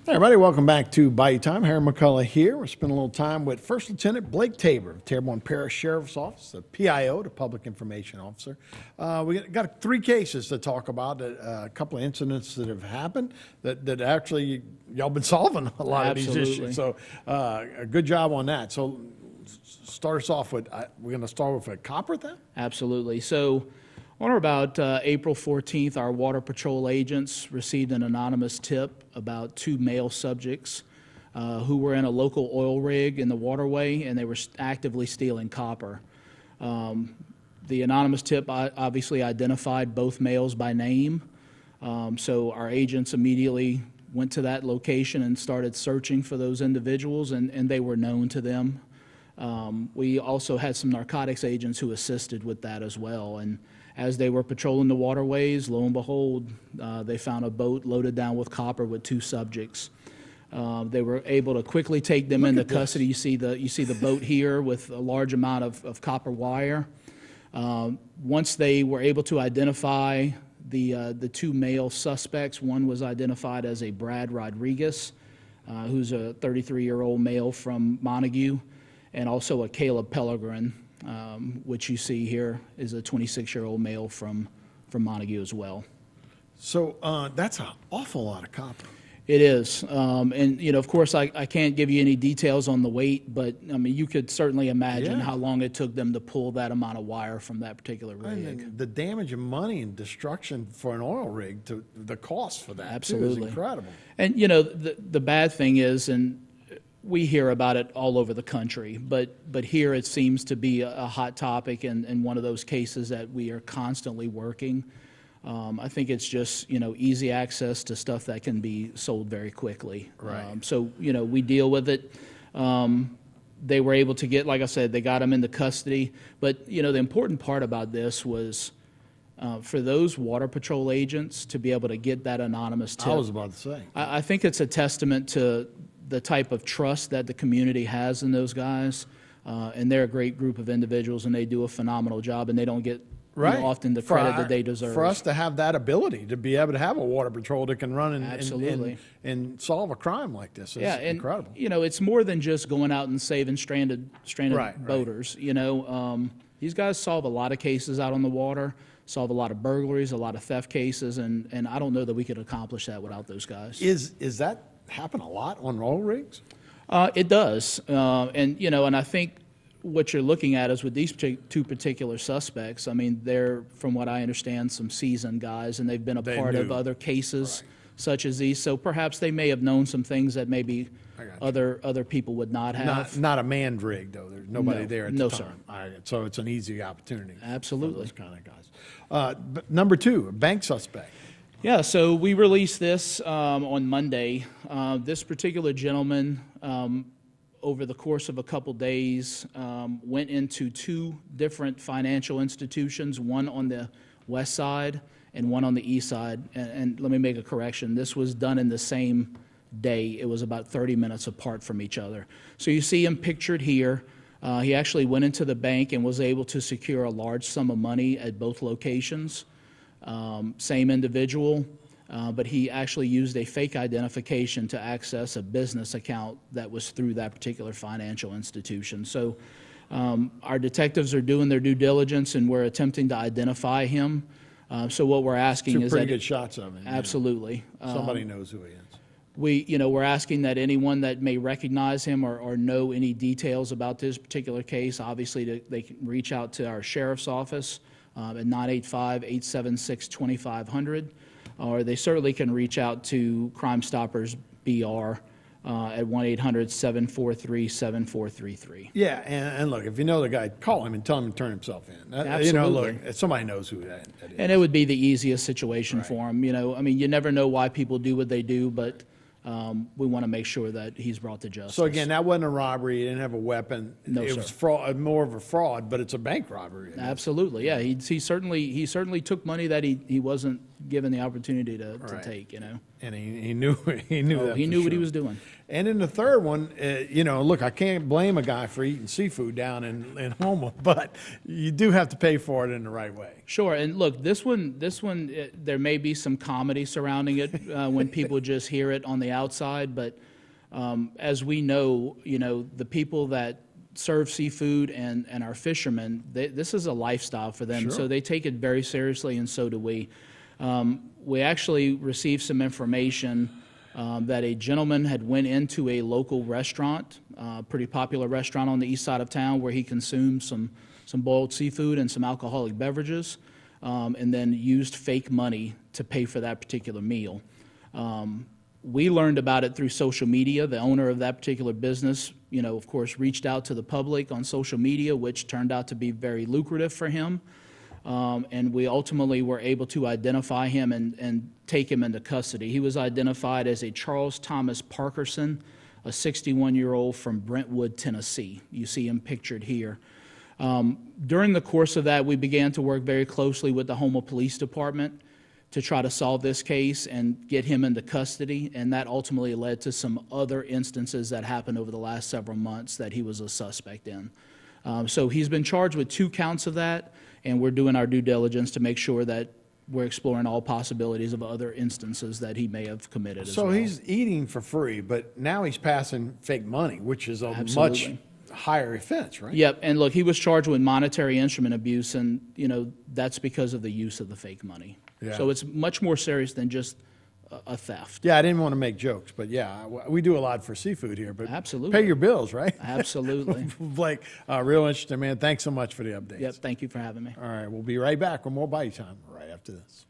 Hey everybody, welcome back to Bayou Time. Harry McCullough here. We're spending a little time with First Lieutenant Blake Tabor of Terrebonne Parish Sheriff's Office, the PIO, the Public Information Officer. We got three cases to talk about, a couple of incidents that have happened that actually y'all been solving a lot of these issues. So a good job on that. So start us off with, we're going to start with a copper then? Absolutely. So on or about April 14th, our Water Patrol agents received an anonymous tip about two male subjects who were in a local oil rig in the waterway, and they were actively stealing copper. The anonymous tip obviously identified both males by name, so our agents immediately went to that location and started searching for those individuals, and they were known to them. We also had some narcotics agents who assisted with that as well. And as they were patrolling the waterways, lo and behold, they found a boat loaded down with copper with two subjects. They were able to quickly take them into custody. You see the boat here with a large amount of copper wire. Once they were able to identify the two male suspects, one was identified as a Brad Rodriguez, who's a 33-year-old male from Montague, and also a Caleb Pellegrin, which you see here is a 26-year-old male from Montague as well. So that's an awful lot of copper. It is, and of course, I can't give you any details on the weight, but I mean, you could certainly imagine how long it took them to pull that amount of wire from that particular rig. And the damage of money and destruction for an oil rig, to the cost for that Absolutely. is incredible. And the bad thing is, and we hear about it all over the country, but here it seems to be a hot topic and one of those cases that we are constantly working. I think it's just, easy access to stuff that can be sold very quickly. Right. So, we deal with it. They were able to get, like I said, they got them into custody. But, the important part about this was for those Water Patrol agents to be able to get that anonymous tip. I was about to say. I think it's a testament to the type of trust that the community has in those guys. And they're a great group of individuals, and they do a phenomenal job, and they don't get often the credit that they deserve. For us to have that ability, to be able to have a water patrol that can run and solve a crime like this is incredible. It's more than just going out and saving stranded boaters. These guys solve a lot of cases out on the water, solve a lot of burglaries, a lot of theft cases, and I don't know that we could accomplish that without those guys. Is that happen a lot on oil rigs? It does, and I think what you're looking at is with these two particular suspects, I mean, they're, from what I understand, some seasoned guys, and they've been a part of other cases such as these. So perhaps they may have known some things that maybe other people would not have. Not a manned rig, though. There's nobody there at the time. Sir. All right, so it's an easy opportunity. Absolutely. For those kind of guys. But number two, a bank suspect. Yeah, so we released this on Monday. This particular gentleman, over the course of a couple days, went into two different financial institutions, one on the west side and one on the east side. And let me make a correction. This was done in the same day. It was about 30 minutes apart from each other. So you see him pictured here. He actually went into the bank and was able to secure a large sum of money at both locations. Same individual. But he actually used a fake identification to access a business account that was through that particular financial institution. So our detectives are doing their due diligence, and we're attempting to identify him. So what we're asking is pretty good shots of him. Absolutely. Somebody knows who he is. We're asking that anyone that may recognize him or know any details about this particular case, obviously they can reach out to our sheriff's office at 985-876-2500. Or they certainly can reach out to Crime Stoppers BR at 1-800-743-7433. Yeah, and look, if you know the guy, call him and tell him to turn himself in. Absolutely. Look, somebody knows who that is. And it would be the easiest situation for him. I mean, you never know why people do what they do, but we want to make sure that he's brought to justice. So again, that wasn't a robbery. He didn't have a weapon. No, it sir. was fraud, more of a fraud, but it's a bank robbery. Absolutely, yeah. He certainly took money that he wasn't given the opportunity to take. And he knew he knew what he was doing. And then the third one, you know, look, I can't blame a guy for eating seafood down in Houma, but you do have to pay for it in the right way. Sure, and look, this one, there may be some comedy surrounding it when people just hear it on the outside, but as we know, you know, the people that serve seafood and are fishermen, this is a lifestyle for them, Sure. so they take it very seriously, and so do we. We actually received some information that a gentleman had went into a local restaurant, pretty popular restaurant on the east side of town, where he consumed some boiled seafood and some alcoholic beverages, and then used fake money to pay for that particular meal. We learned about it through social media. The owner of that particular business, you know, of course, reached out to the public on social media, which turned out to be very lucrative for him. And we ultimately were able to identify him and take him into custody. He was identified as a Charles Thomas Parkerson, a 61-year-old from Brentwood, Tennessee. You see him pictured here. During the course of that, we began to work very closely with the Houma Police Department to try to solve this case and get him into custody, and that ultimately led to some other instances that happened over the last several months that he was a suspect in. So he's been charged with 2 counts of that, and we're doing our due diligence to make sure that we're exploring all possibilities of other instances that he may have committed as well. So he's eating for free, but now he's passing fake money, which is a Absolutely. much higher offense, right? Yep, and look, he was charged with monetary instrument abuse, and, you know, that's because of the use of the fake money. Yeah. So it's much more serious than just a theft. Yeah, I didn't want to make jokes, but yeah, we do a lot for seafood here, but Absolutely. pay your bills, right? Absolutely. Blake, real interesting, man. Thanks so much for the updates. Yep, thank you for having me. All right, we'll be right back with more Bite Time right after this.